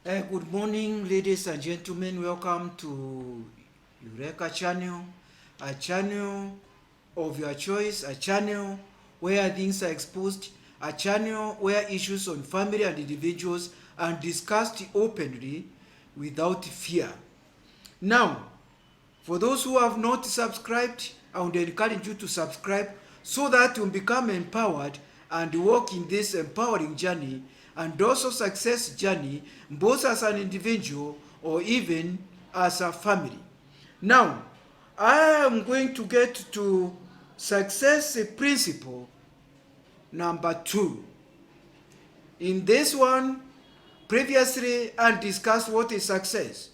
Good morning, ladies and gentlemen. Welcome to Eureka channel, a channel of your choice, a channel where things are exposed, a channel where issues on family and individuals are discussed openly without fear. Now, for those who have not subscribed, I would encourage you to subscribe so that you become empowered and walk in this empowering journey and also success journey, both as an individual or even as a family. Now, I am going to get to success principle number 2. In this one, previously I discussed what is success.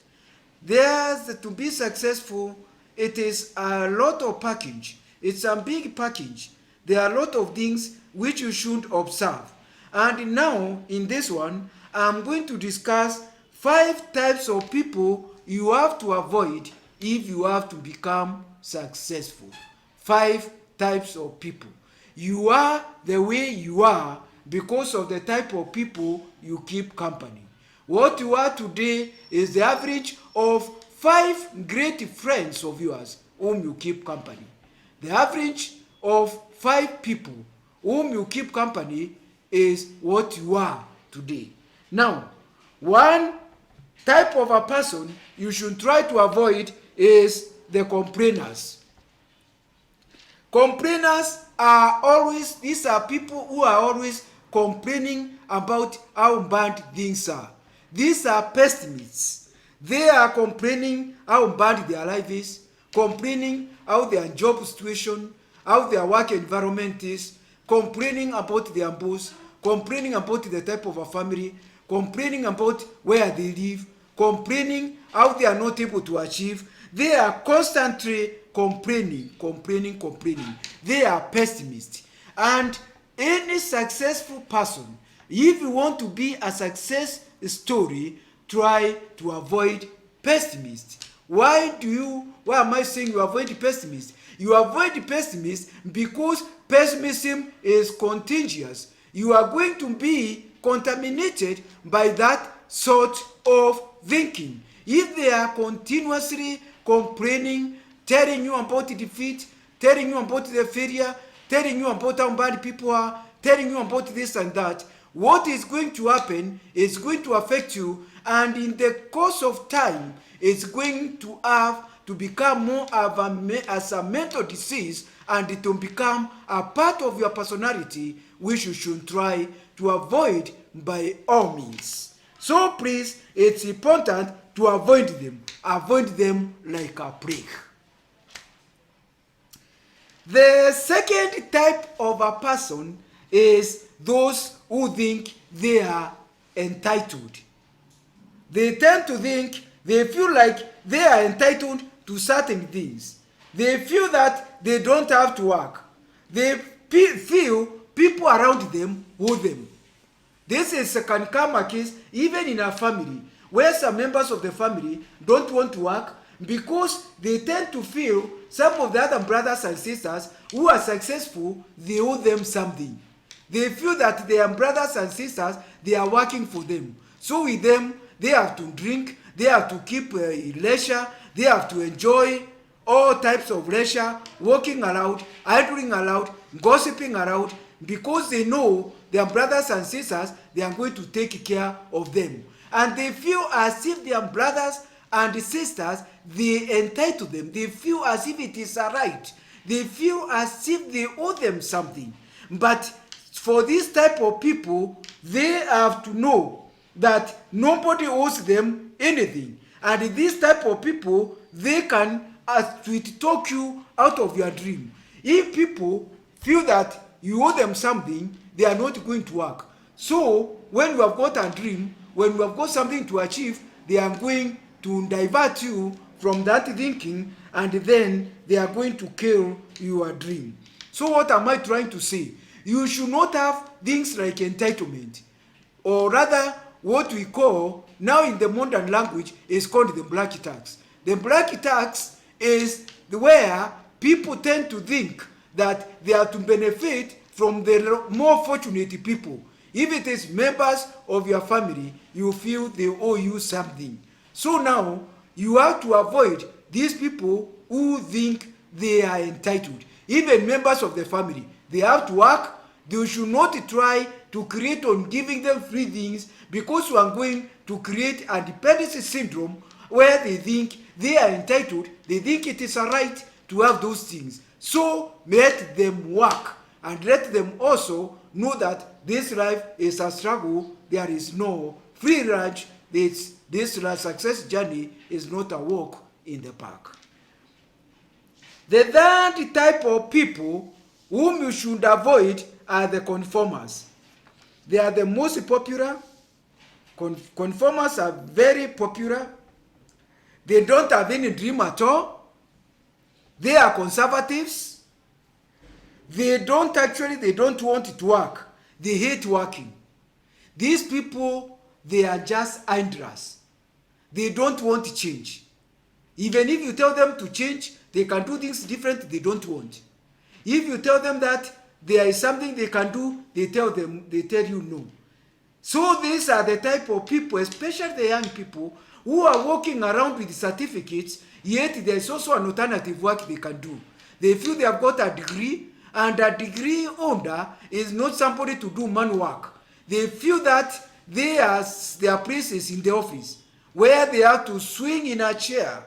There's to be successful, it is a lot of package. It's a big package. There are a lot of things which you should observe. And now, in this one, I'm going to discuss 5 types of people you have to avoid if you have to become successful. 5 types of people. You are the way you are because of the type of people you keep company. What you are today is the average of 5 great friends of yours whom you keep company. The average of 5 people whom you keep company is what you are today. Now, one type of a person you should try to avoid is the complainers. Complainers are always, these are people who are always complaining about how bad things are. These are pessimists. They are complaining how bad their life is, complaining how their job situation, how their work environment is, complaining about their boss, complaining about the type of a family, complaining about where they live, complaining how they are not able to achieve. They are constantly complaining. They are pessimists. And any successful person, if you want to be a success story, try to avoid pessimists. Why am I saying you avoid the pessimists? You avoid the pessimists because pessimism is contagious. You are going to be contaminated by that sort of thinking. If they are continuously complaining, telling you about the defeat, telling you about the failure, telling you about how bad people are, telling you about this and that, what is going to happen is going to affect you, and in the course of time it's going to have to become more of as a mental disease, and it will become a part of your personality which you should try to avoid by all means. So please, it's important to avoid them like a plague. The second type of a person is those who think they are entitled. They tend to think, they feel like they are entitled to certain things. They feel that they don't have to work. They feel people around them owe them. This can come a case even in a family where some members of the family don't want to work because they tend to feel some of the other brothers and sisters who are successful, they owe them something. They feel that their brothers and sisters, they are working for them. So with them, they have to drink, they have to keep leisure, they have to enjoy all types of leisure, walking around, idling around, gossiping around, because they know their brothers and sisters, they are going to take care of them. And they feel as if their brothers and sisters, they entitle them. They feel as if it is a right. They feel as if they owe them something. But for this type of people, they have to know that nobody owes them anything. And these type of people, they can talk you out of your dream. If people feel that you owe them something, they are not going to work. So when you have got a dream, when you have got something to achieve, they are going to divert you from that thinking, and then they are going to kill your dream. So what am I trying to say? You should not have things like entitlement, or rather what we call now in the modern language is called the black tax. The black tax is where people tend to think that they are to benefit from the more fortunate people. If it is members of your family, you feel they owe you something. So now, you have to avoid these people who think they are entitled. Even members of the family, they have to work. They should not try to create on giving them free things, because you are going to create a dependency syndrome where they think they are entitled, they think it is a right to have those things. So let them work, and let them also know that this life is a struggle. There is no free lunch. This success journey is not a walk in the park. The third type of people whom you should avoid are the conformers. They are the most popular. Conformers are very popular. They don't have any dream at all. They are conservatives. They don't want to work. They hate working. These people, they are just idlers. They don't want to change. Even if you tell them to change, they can do things different, they don't want. If you tell them that there is something they can do, they tell you no. So these are the type of people, especially the young people, who are walking around with certificates, yet there is also an alternative work they can do. They feel they have got a degree, and a degree holder is not somebody to do man work. They feel that their place is in the office, where they have to swing in a chair,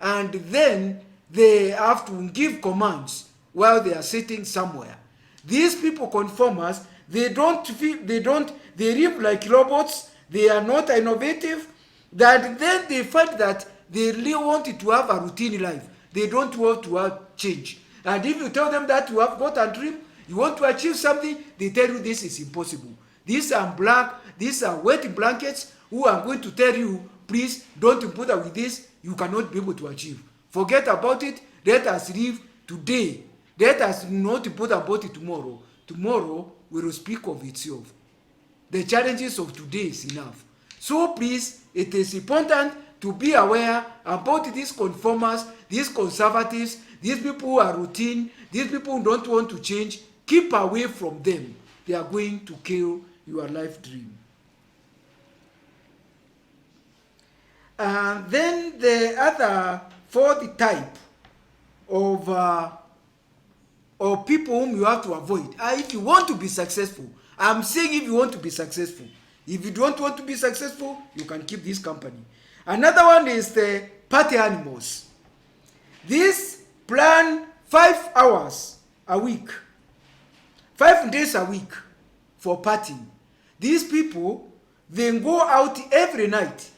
and then they have to give commands while they are sitting somewhere. These people, conformers, they live like robots. They are not innovative. That then they find that they really want to have a routine life. They don't want to have change. And if you tell them that you have got a dream, you want to achieve something, they tell you this is impossible. These are wet blankets who are going to tell you, please don't bother with this, you cannot be able to achieve. Forget about it, let us live today. Let us not bother about it tomorrow. Tomorrow we will speak of itself. The challenges of today is enough. So please, it is important to be aware about these conformers, these conservatives, these people who are routine, these people who don't want to change. Keep away from them. They are going to kill your life dream. And then the other fourth type of people whom you have to avoid are if you want to be successful. I'm saying if you want to be successful. If you don't want to be successful, you can keep this company. Another one is the party animals. These plan 5 hours a week, 5 days a week for partying. These people, they go out every night.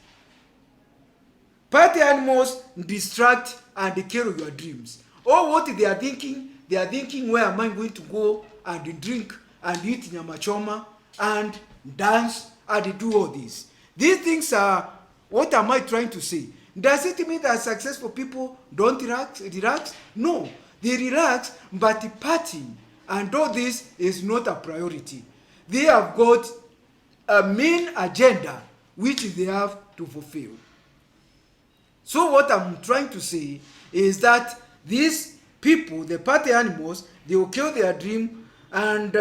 Party animals distract and kill your dreams. Or what they are thinking, where am I going to go and drink and eat nyama choma and dance and do all this. These things are, what am I trying to say? Does it mean that successful people don't relax? No, they relax, but partying and all this is not a priority. They have got a main agenda which they have to fulfill. So what I'm trying to say is that these people, the party animals, they will kill their dream, and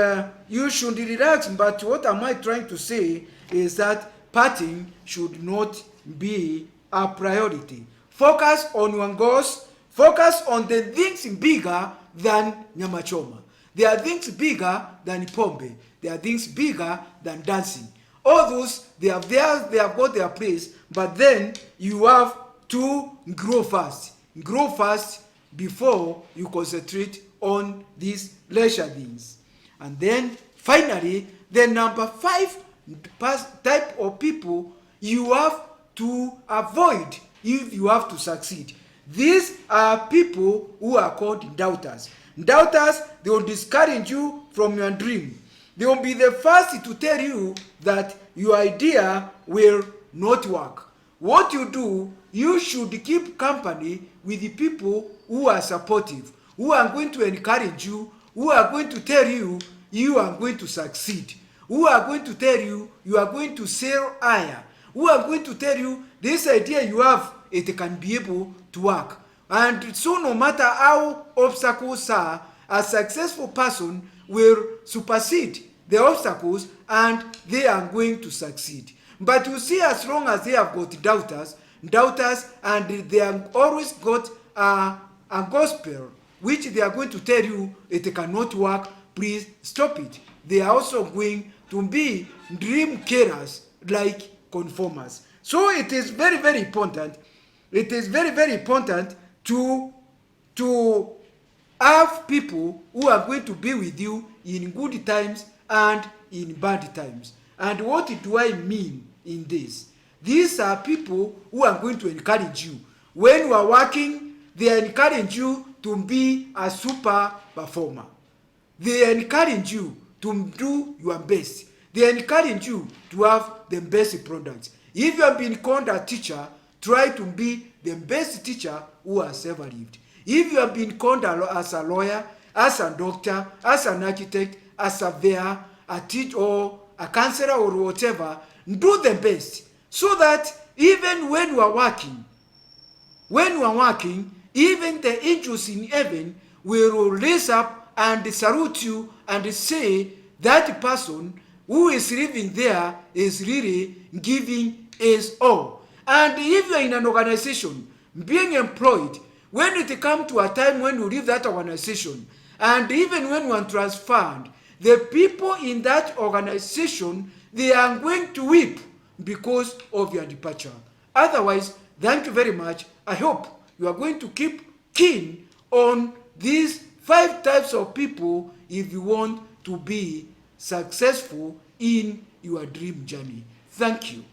you should relax. But what am I trying to say is that partying should not be a priority. Focus on your goals. Focus on the things bigger than nyama choma. There are things bigger than pombe. There are things bigger than dancing. All those, they have got their place, but then you have to grow fast. Grow fast before you concentrate on these leisure things. And then finally, the number 5 type of people you have to avoid if you have to succeed. These are people who are called doubters. Doubters, they will discourage you from your dream. They will be the first to tell you that your idea will not work. What you do, you should keep company with the people who are supportive, who are going to encourage you, who are going to tell you you are going to succeed, who are going to tell you you are going to sail higher, who are going to tell you this idea you have, it can be able to work. And so no matter how obstacles are, a successful person will supersede the obstacles and they are going to succeed. But you see, as long as they have got doubters, and they have always got a gospel which they are going to tell you it cannot work, please stop it. They are also going to be dream killers like conformers. So it is very, very important. It is very, very important to have people who are going to be with you in good times and in bad times. And what do I mean in this? These are people who are going to encourage you. When you are working, they encourage you to be a super performer. They encourage you to do your best. They encourage you to have the best products. If you have been called a teacher, try to be the best teacher who has ever lived. If you have been called as a lawyer, as a doctor, as an architect, as a surveyor, a teacher, or a counselor, or whatever, do the best, so that even when you are working, even the angels in heaven will raise up and salute you and say that person who is living there is really giving his all. And if you are in an organization being employed, when it comes to a time when you leave that organization, and even when you are transferred, the people in that organization, they are going to weep because of your departure. Otherwise, thank you very much. I hope you are going to keep keen on these 5 types of people if you want to be successful in your dream journey. Thank you.